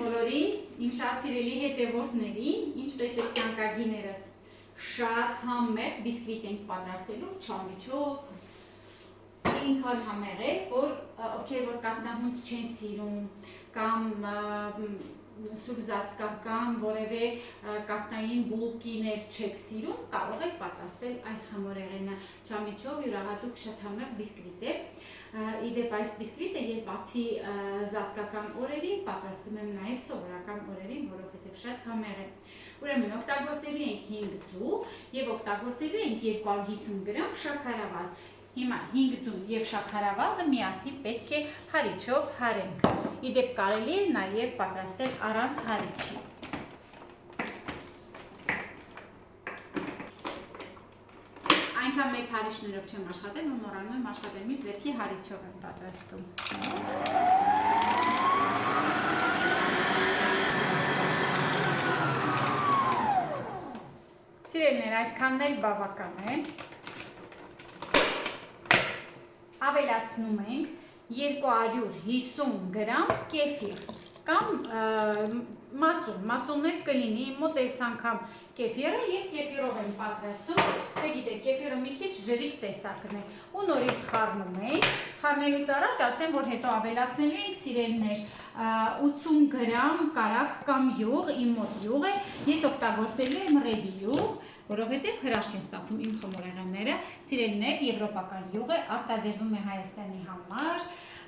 բոլորին, իմ շատ սիրելի հետևորդներին, ինչպես եք կյանքագիներս, շատ համեղ բիսկվիտ ենք պատրաստելու չամիչով, ինքան համեղ է, որ ովքեր որ կաթնահունց չեն սիրում, կամ սուգզատկա կամ որևէ կաթնային բուլկիներ չեք սիրում, կարող եք պատրաստել այս խմորեղենը չամիչով յուրահատուկ շատ համեղ բիսկվիտ է։ Իդեպ այս բիսկվիտը ես բացի զատկական օրերին պատրաստում եմ նաև սովորական օրերին, որովհետև շատ համեղ է։ Ուրեմն օգտագործելու ենք 5 ձու եւ օգտագործելու ենք 250 գրամ շաքարավազ։ Հիմա 5 ձու եւ շաքարավազը միասին պետք է հարիչով հարենք։ Իդեպ կարելի է նաև պատրաստել առանց հարիչի։ Այնքան մեծ հարիչներով չեմ աշխատել, որ մոռանում եմ աշխատել, միշտ ձեռքի հարիչով եմ պատրաստում։ Սիրելիներ, այսքանն էլ բավական է։ Ավելացնում ենք 250 գրամ կեֆիր կամ մածուններ կլինի, իմ մոտ այս անգամ կեֆիրը, ես կեֆիրով եմ պատրաստում, դե գիտեք, կեֆիրը մի քիչ ջրիկ տեսակն է, ու նորից խառնում ենք, խառնելուց առաջ ասեմ, որ հետո ավելացնելու ենք սիրելիներ 80 գրամ կարագ կամ յուղ, իմ մոտ յուղ է, ես օգտագործելու եմ ռեդի յուղ, որովհետև հրաշք են ստացում իմ խմորեղենները, սիրելիներ, եվրոպական յուղ է, արտադրվում է Հայաստանի համար,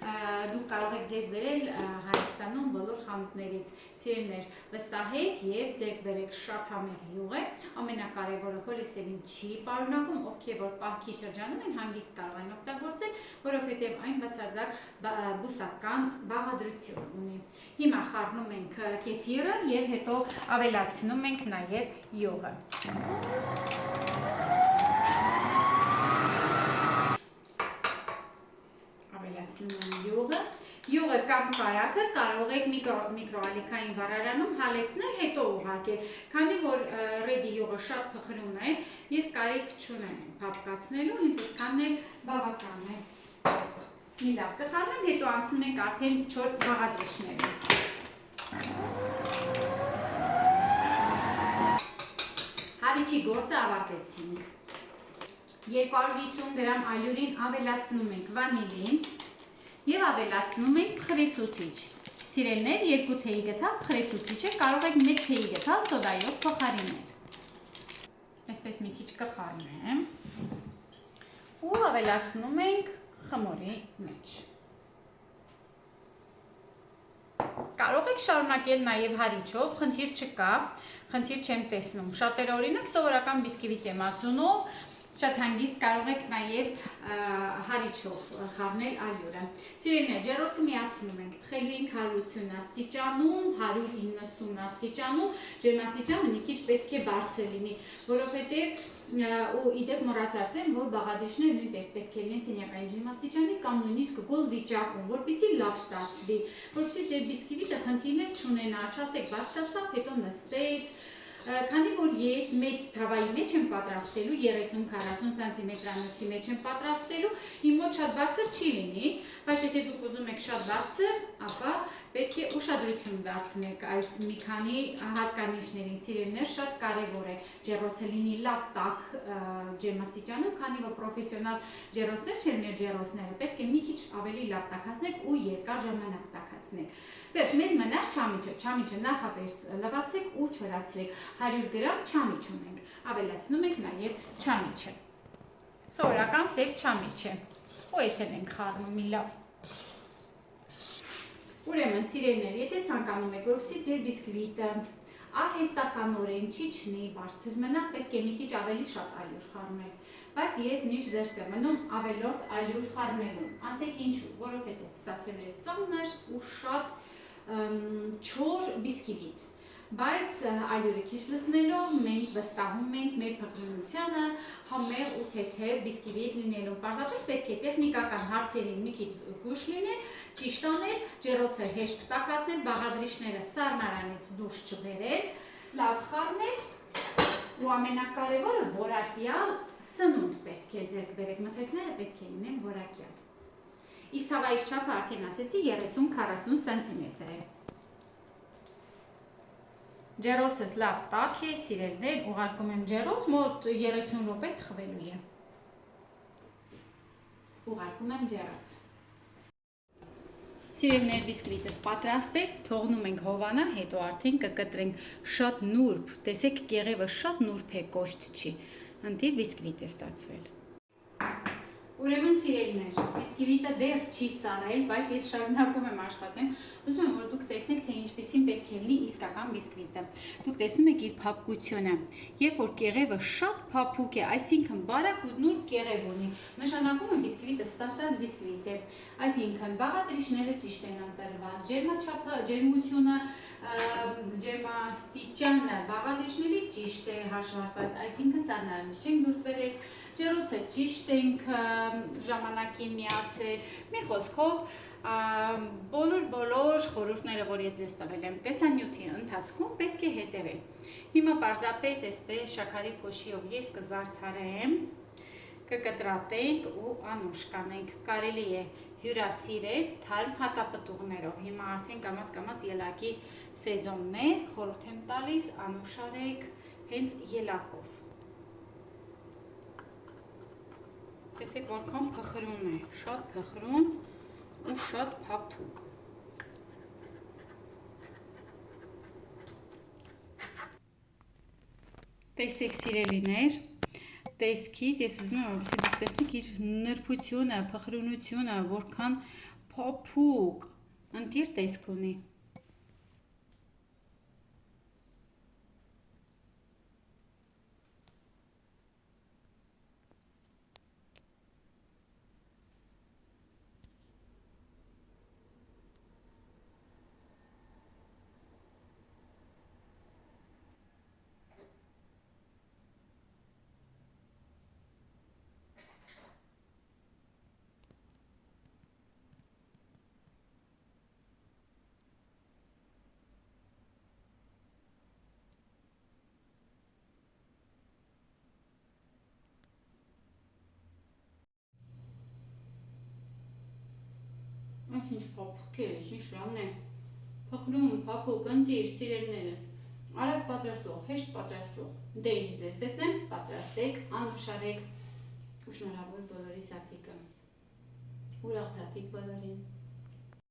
դուք կարող եք ձեռք բերել Հայաստանում բոլոր խանութներից, սիրելիներ, վստահեք եւ ձեռք բերեք, շատ համեղ յուղ է, ամենակարևորը խոլեստերին չի պարունակում, ովքեր որ պահքի շրջանում են հանգիստ կարող են օգտագործել, որովհետև այն բացարձակ բուսական բաղադրություն ունի։ Հիմա խառնում ենք կեֆիրը եւ հետո ավելացնում ենք նաեւ յուղը։ Ավելացնում եմ յուղը կամ կարագը կարող եք միկրոալիքային վառարանում հալեցնել, հետո ուղարկել, քանի որ ռեդի յուղը շատ փխրուն է, ես կարիք չունեմ փափկացնելու, հենց այսքանն էլ բավական է։ Մի լավ կխառնեմ, հետո անցնում ենք արդեն 4 բաղադրիչներին։ Հարիչի գործը ավարտեցինք։ 250 գրամ ալյուրին ավելացնում ենք վանիլին եւ ավելացնում ենք փխրեցուցիչ։ Սիրելիներ, 2 թեյի գթալ փխրեցուցիչ է, կարող եք 1 թեյի գթալ սոդայով փոխարինել։ Այսպես մի քիչ կխառնեմ ու ավելացնում ենք խմորի մեջ։ Կարող եք շարունակել նաև հարիչով, խնդիր չկա, խնդիր չեմ տեսնում։ Շատերը օրինակ սովորական բիսկվիտ եմ ածունով, շատ հանգիստ կարող եք նաև հարիչով խառնել ալյուրը։ Սիրելիներ, ջեռոցը միացնում ենք, թխելու ենք 180 աստիճանում, 190 աստիճանում, ջերմաստիճանը մի քիչ պետք է բարձր լինի, որովհետև ու իդեպ մոռացա ասեմ, որ բաղադրիչները նույնպես պետք է լինեն սենյակային ջերմաստիճանի կամ նույնիսկ գոլ վիճակում, որպեսզի լավ ստացվի, որպեսզի ձեր բիսկվիտը խնդիրներ չունենա, չասեք բաց ստացավ, հետո նստեց, քանի որ ես մեծ թավայի մեջ եմ պատրաստելու, 30-40 սանտիմետրանոցի մեջ եմ պատրաստելու, իմ մոտ շատ բարձր չի լինի, բայց եթե դուք ուզում եք շատ բարձր, ապա պետք է ուշադրություն դարձնեք այս մի քանի հատկանիշներին, սիրելիներ, շատ կարևոր է ջեռոցը լինի լավ տաք ջերմաստիճանում, քանի որ պրոֆեսիոնալ ջեռոցներ չեն մեր ջեռոցները, պետք է մի քիչ ավելի լավ տաքացնեք ու երկար ժամանակ տաքացնեք։ Վերջ, մեզ մնաց չամիչը, չամիչը նախապես լվացեք ու չորացրեք, 100 գրամ չամիչ ունենք, ավելացնում ենք նաև չամիչը, սովորական սև չամիչ է, ու ես էլ ենք խառնում մի լավ։ Ուրեմն, սիրելիներ, եթե ցանկանում եք, որպեսզի ձեր բիսկվիտը արհեստականորեն չիջնի, բարձր մնա, պետք է մի քիչ ավելի շատ ալյուր խառնել, բայց ես միշտ զերծ եմ մնում ավելորդ ալյուր խառնելուն, ասեք ինչու, որովհետև ստացել է ծանր ու շատ չոր բիսկվիտ, բայց ալյուրը քիչ լցնելով մենք վստահում ենք մեր փխրունությանը, համեղ ու թեթև բիսկվիտ լինելու, պարզապես պետք է տեխնիկական հարցերին մի քիչ զգույշ լինել, ճիշտ անել, ջեռոցը հեշտ տաքացնել, բաղադրիչները սառնարանից դուրս չբերել, լավ խառնել ու ամենակարևորը որակյալ սնունդ պետք է ձեռք բերեք, մթերքները պետք է լինեն որակյալ։ Իսկ թավայից չափը արդեն ասեցի 30-40 սանտիմետր է։ Ջեռոցս լավ տաք է, սիրելիներ, ուղարկում եմ ջեռոց, մոտ 30 րոպե թխվելու է։ Ուղարկում եմ ջեռոց։ Սիրելիներ, բիսկվիտս պատրաստ է, թողնում ենք հովանա, հետո արդեն կկտրենք շատ նուրբ, տեսեք կեղևը շատ նուրբ է, կոշտ չի, ընտիր բիսկվիտ է ստացվել։ Ուրեմն սիրելիներ, բիսկվիտը դեռ չի սառել, բայց ես շարունակում եմ աշխատել, ուզում եմ, որ դուք տեսնեք, թե ինչպիսին պետք է լինի իսկական բիսկվիտը։ Դուք տեսնում եք իր փափկությունը, երբ որ կեղևը շատ փափուկ է, այսինքն բարակ ու նուրբ կեղև ունի, նշանակում է բիսկվիտը ստացած բիսկվիտ է, այսինքն բաղադրիչները ճիշտ են ընտրված, ջերմաչափը, ջերմությունը, ջերմաստիճանը բաղադրիչների ճիշտ է հաշվարկված, այսինքն սառնարանից չենք դուրս բերել, ջեռոցը ճիշտ ենք ժամանակին միացրել, մի խոսքով բոլոր խորհուրդները, որ ես ձեզ տվել եմ տեսանյութի ընթացքում պետք է հետևել։ Հիմա պարզապես այսպես շաքարի փոշիով ես կզարդարեմ, կկտրատենք ու անուշ կանենք, կարելի է հյուրասիրել թարմ հատապտուղներով, հիմա արդեն կամաց ելակի սեզոնն է, խորհուրդ եմ տալիս անուշ արեք հենց ելակով։ Տեսեք որքան փխրուն է, շատ փխրուն ու շատ փափուկ։ Տեսեք սիրելիներ, տեսքից ես ուզում եմ, որպեսզի դուք տեսնեք իր նրբությունը, փխրունությունը, որքան փափուկ, ընտիր տեսք ունի։ Այս ինչ փափուկ է, ինչ լավն է, փխրուն, փափուկ, ընտիր, սիրելիներս, արագ պատրաստող, հեշտ պատրաստող, դե ինչ ձեզ տեսնեմ, պատրաստեք, անուշ արեք ու շնորհավոր բոլորի զատիկը, ուրախ զատիկ բոլորին։